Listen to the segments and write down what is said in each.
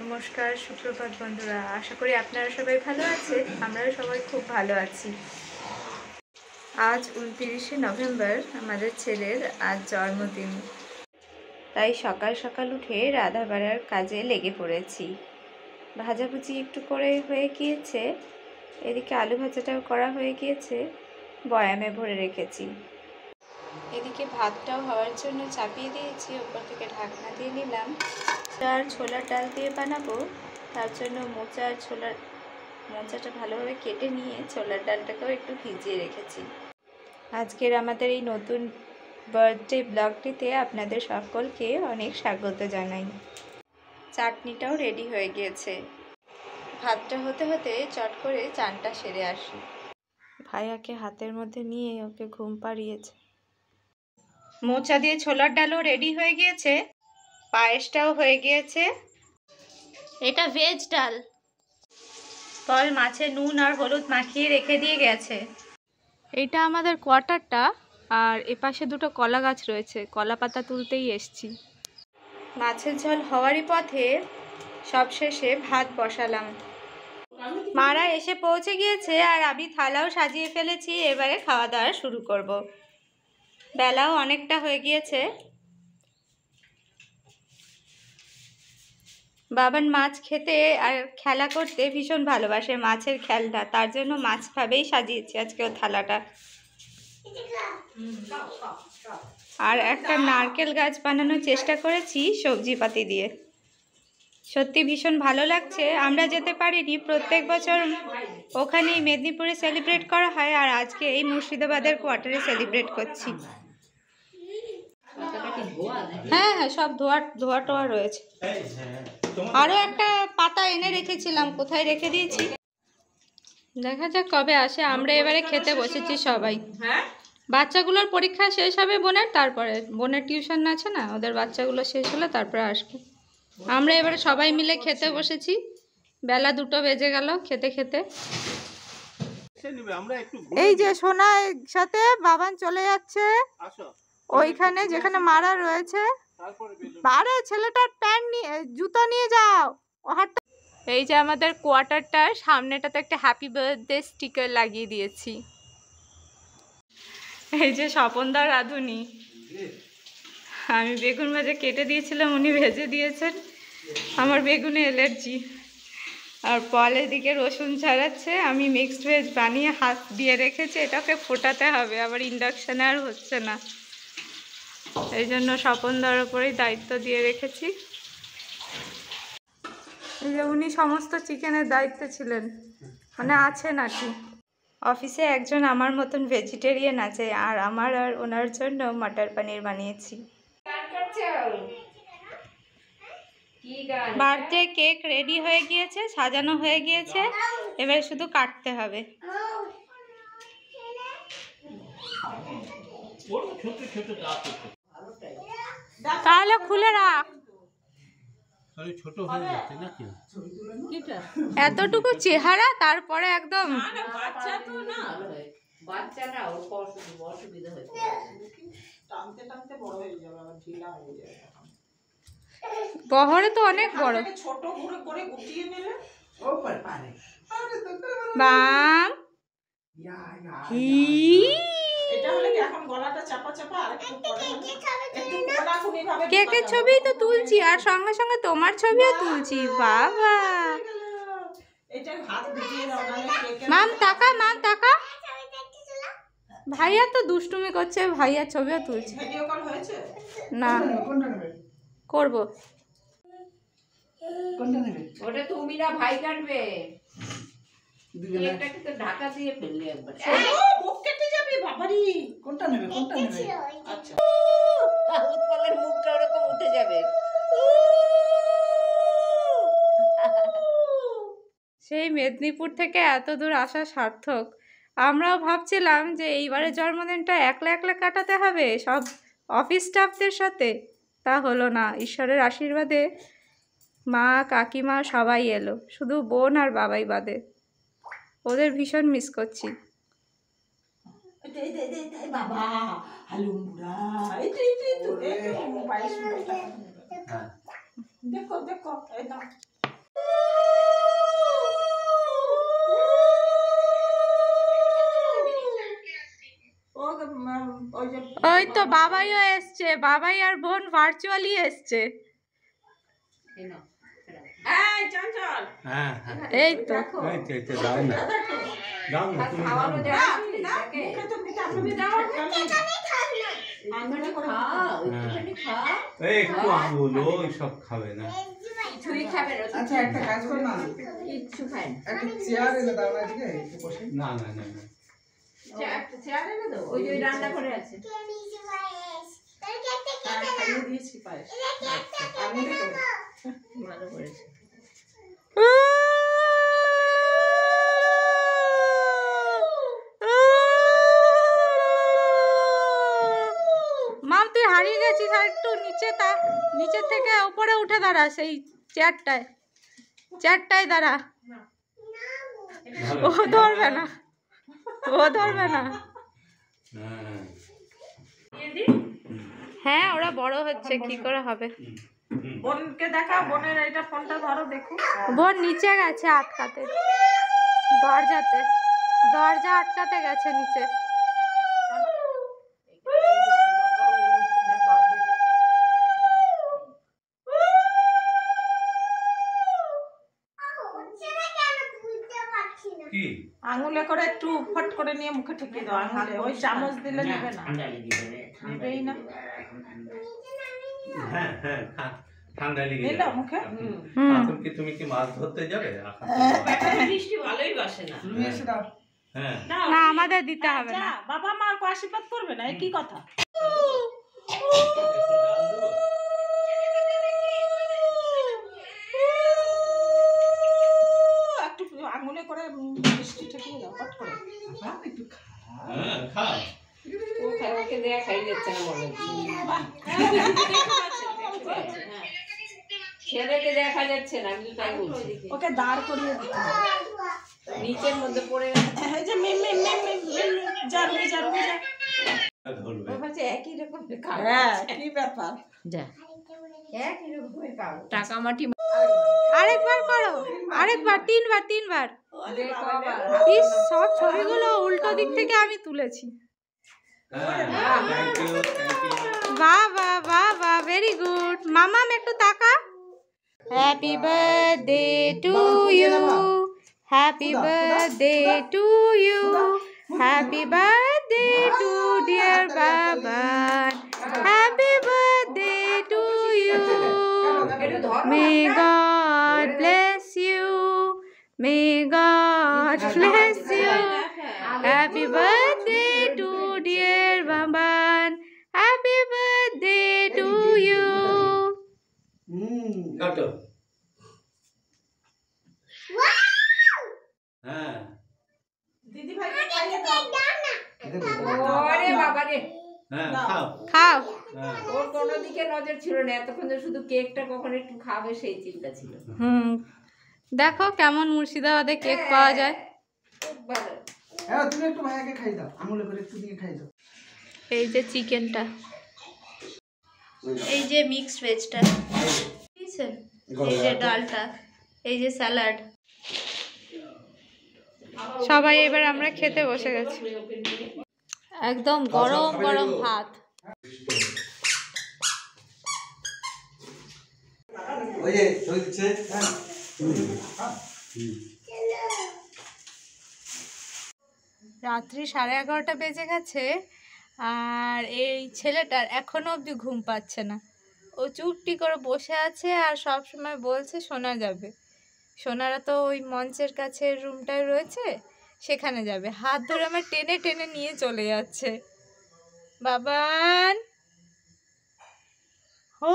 নমস্কার, সুপ্রভাত বন্ধুরা। আশা করি আপনারা সবাই ভালো আছেন। আমরাও সবাই খুব ভালো আছি। আজ 29শে নভেম্বর, আমাদের ছেলের আজ জন্মদিন। তাই সকাল সকাল উঠে রাঁধাবাড়ার কাজে লেগে পড়েছি। ভাজাভুজি একটু করে হয়ে গিয়েছে, এদিকে আলু ভাজাটাও করা হয়ে গিয়েছে, বয়ামে ভরে রেখেছি। এদিকে ভাতটাও হওয়ার জন্য চাপিয়ে দিয়েছি, ওপর থেকে ঢাকনা দিয়ে নিলাম। আর ছোলার ডাল দিয়ে বানাবো, তার জন্য মোচাটা ভালোভাবে কেটে নিয়ে ছোলার ডালটাকেও একটু ভিজিয়ে রেখেছি। আজকের আমাদের এই নতুন বার্থডে ব্লগটিতে আপনাদের সকলকে অনেক স্বাগত জানাই। চাটনিটাও রেডি হয়ে গিয়েছে। ভাতটা হতে হতে চট করে চানটা সেরে আসি। ভাইয়াকে হাতের মধ্যে নিয়ে ওকে ঘুম পাড়িয়েছে। মোচা দিয়ে ছোলার ডালও রেডি হয়ে গিয়েছে, পায়েসটাও হয়ে গিয়েছে। এটা ভেজ ডাল। পল মাছে নুন আর হলুদ মাখিয়ে রেখে দিয়ে গেছে। এইটা আমাদের কোয়ার্টারটা, আর এপাশে দুটো কলা গাছ রয়েছে, কলা পাতা তুলতেই এসছি। মাছের ঝোল হওয়ারই পথে সবশেষে ভাত বসালাম। মারা এসে পৌঁছে গিয়েছে আর আমি থালাও সাজিয়ে ফেলেছি। এবারে খাওয়া দাওয়া শুরু করব। বেলাও অনেকটা হয়ে গিয়েছে। বাবান মাছ খেতে আর খেলা করতে ভীষণ ভালোবাসে, মাছের খেলনা, তার জন্য মাছভাবেই সাজিয়েছি আজকেও থালাটা। আর একটা নারকেল গাছ বানানোর চেষ্টা করেছি সবজিপাতি দিয়ে। সত্যি ভীষণ ভালো লাগছে। আমরা যেতে পারিনি, প্রত্যেক বছর ওখানেই মেদিনীপুরে সেলিব্রেট করা হয়, আর আজকে এই মুর্শিদাবাদের কোয়ার্টারে সেলিব্রেট করছি। হ্যাঁ হ্যাঁ, সব ধোয়া টোয়া রয়েছে। আরও একটা পাতা এনে রেখেছিলাম, কোথায় রেখে দিয়েছি দেখা যাক কবে আসে। আমরা এবারে খেতে বসেছি সবাই। বাচ্চাগুলোর পরীক্ষা শেষ হবে বোনের, তারপরে বোনের টিউশন আছে না, ওদের বাচ্চাগুলো শেষ হলে তারপরে আসবে। আমরা এবারে সবাই মিলে খেতে বসেছি। বেলা 2টো বেজে গেল খেতে খেতে। এই যে সোনার সাথে বাবান চলে যাচ্ছে ওইখানে যেখানে মারা রয়েছে। আরে ছেলেটার প্যান্ট নিয়ে, জুতো নিয়ে যাও। এই যে আমাদের কোয়ার্টারটার সামনেটাতে একটা হ্যাপি বার্থডে স্টিকার লাগিয়ে দিয়েছি। এই যে স্বপনদা রাঁধুনি, আমি বেগুন ভাজা কেটে দিয়েছিলাম, উনি ভেজে দিয়েছেন। আমার বেগুনে অ্যালার্জি। আর পল এদিকে রসুন ছাড়াচ্ছে, আমি মিক্সড ভেজ বানিয়ে হাত দিয়ে রেখেছি, এটাকে ফোটাতে হবে, আবার ইন্ডাকশানে আর হচ্ছে না, এই জন্য স্বপনদার ওপরেই দায়িত্ব দিয়ে রেখেছি। এই যে উনি সমস্ত চিকেনের দায়িত্বে ছিলেন, মানে আছেন আর কি। অফিসে একজন আমার মতন ভেজিটেরিয়ান আছে, আর আমার আর ওনার জন্য মটর পনির বানিয়েছি। বার্থডে কেক রেডি হয়ে গিয়েছে, সাজানো হয়ে গিয়েছে, এবারে শুধু কাটতে হবে। তাহলে খুলে রাখ। এতটুকু চেহারা, তারপরে একদম বহরে তো অনেক বড়। বাম কেকের ছবি তো তুলছি, আর সঙ্গে সঙ্গে তোমার ছবিও তুলছি। বাবা মাম তাকা, মাম তাকা। ভাইয়া তো দুষ্টুমি করছে, ভাইয়া ছবিও তুলছে না। করবো ওটা তুমি না, ভাই কাটবে। ঢাকা দিয়ে ফেললে একবার মুখ কেটে যাবে। বাবারি কোনটা নেবে, কোনটা নেবে? আচ্ছা, উৎপলের মুখটা ওরকম উঠে যাবে। সেই মেদিনীপুর থেকে এত দূর আসা সার্থক। আমরাও ভাবছিলাম যে এইবারের জন্মদিনটা একলা একলা কাটাতে হবে সব অফিস স্টাফদের সাথে, তা হলো না। ঈশ্বরের আশীর্বাদে মা কাকিমা সবাই এলো, শুধু বোন আর বাবাই বাদে। ওদের ভীষণ মিস করছি। ওই তো বাবাইও এসছে, বাবাই আর বোন ভার্চুয়ালি এসছে। এই তো একটু আঙুল সব খাবে না। আচ্ছা একটা কাজ কর না, কিচ্ছু খায় না। একটা চেয়ার এনে দাও না, এদিকে একটু বসে। না না না না, একটা চেয়ার এনে দাও, ওই যে রান্না করে আছে। খাইয়ে দিয়েছি পায়েস। আমি ভালো করেছে। মাম তুই হারিয়ে গেছিস, আর একটু নিচে থেকে উপরে উঠে দাঁড়া, সেই চেয়ারটায় দাঁড়া। ও ধরবে না, ও ধরবে না। হ্যাঁ ওরা বড় হচ্ছে, কি করে হবে। বোনকে দেখা, বোনের এটা ফোনটা ধরো দেখো। বোন নিচে গেছে আটকাতে, দরজা আটকাতে গেছে নিচে। আঙুলে করে একটু ফট করে নিয়ে মুখে ঠেকিয়ে দাও। আঙুলে ওই চামচ দিলে নেবে না, নেবেই না। হ্যাঁ হ্যাঁ, ঠান্ডা লেগে নিল যাবে। মুখে। এখন কি তুমি কি মাছ ধরতে যাবে? বৃষ্টি ভালোই বাসে না। তুমি এসে দাও। হ্যাঁ না আমাদের দিতে হবে না। বাবা মা আশীর্বাদ করবে না, কি কথা। একটু আঙুলে করে মিষ্টি ঠেকিয়ে দাও ফট করে। একটু হ্যাঁ, খাও। ওকে দেয়া খাই যাচ্ছে না মনে হচ্ছে। ছেলেকে দেখা যাচ্ছে না, আমি তাই বলছি। ওকে দাঁড় করিয়ে দিতে হবে। নিচের মধ্যে পড়ে গেছে। এই যে মিম মিম মিম মিম যা রুমে যা। ধরবে। ও হচ্ছে একই রকম খাওয়া। হ্যাঁ, কি ব্যাপার। যা। একই রকম খাওয়া। টাকা মাটি আরেকবার করো, আরেকবার, তিনবার। দেখো আবার। ইস, সব ছবিগুলো উল্টো দিক থেকে আমি তুলেছি। হ্যাঁ, thank you, thank you. বাহ, ভেরি গুড। মামাম একটু তাকা। Happy birthday to you, happy birthday to you, happy birthday to dear Baban, happy birthday to you. May God bless you, may God bless you, happy birthday to dear Baban, happy birthday to you. কাটো। হ্যাঁ, দিদি ভাইকে খাইয়ে দাও। ওরে বাবা রে। হ্যাঁ, খাও। খাও। হ্যাঁ। ওর কোনো দিকে নজর ছিল না, এতক্ষণ ধরে শুধু কেকটা কখন একটু খাবে সেই চিন্তা ছিল। দেখো কেমন মুর্শিদাবাদে কেক পাওয়া যায়। খুব ভালো। হ্যাঁ, তুমি একটু ভাইয়াকে খাইয়ে দাও, আঙুলে করে একটু দিয়ে খাইয়ে দাও। এই যে চিকেনটা, এই যে মিক্সড ভেজটা, বুঝছেন, এই যে ডালটা, এই যে স্যালাড, সবাই এবার আমরা খেতে বসে গেছি। একদম গরম গরম ভাত। ওই যে ধরে দিচ্ছে। রাত্রি 11:30 বেজে গেছে, আর এই ছেলেটার এখনো অবধি ঘুম পাচ্ছে না। ও চুপটি করে বসে আছে আর সব সময় বলছে শোনা যাবে। সোনারা তো ওই মঞ্চের কাছে রুমটায় রয়েছে, সেখানে যাবে। হাত ধরে আমার টেনে টেনে নিয়ে চলে যাচ্ছে। বাবান, ও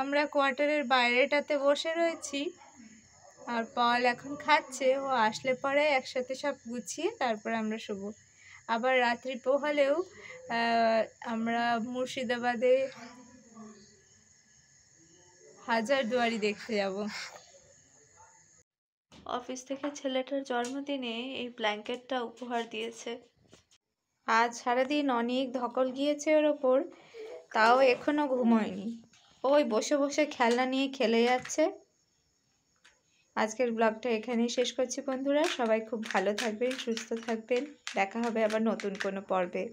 আমরা কোয়ার্টারের বাইরেটাতে বসে রয়েছি, আর পল এখন খাচ্ছে। ও আসলে পরে একসাথে সব গুছিয়ে তারপরে আমরা শুবো। আবার রাত্রি পোহালেও আমরা মুর্শিদাবাদে হাজারদুয়ারি দেখতে যাব। অফিস থেকে ছেলেটার জন্মদিনে এই ব্ল্যাঙ্কেটটা উপহার দিয়েছে। আজ সারাদিন অনেক ধকল গিয়েছে ওর ওপর, তাও এখনো ঘুমোয়নি। ওই বসে বসে খেলনা নিয়ে খেলে যাচ্ছে। আজকের ব্লগটা এখানেই শেষ করছি বন্ধুরা। সবাই খুব ভালো থাকবেন, সুস্থ থাকবেন। দেখা হবে আবার নতুন কোনো পর্বে।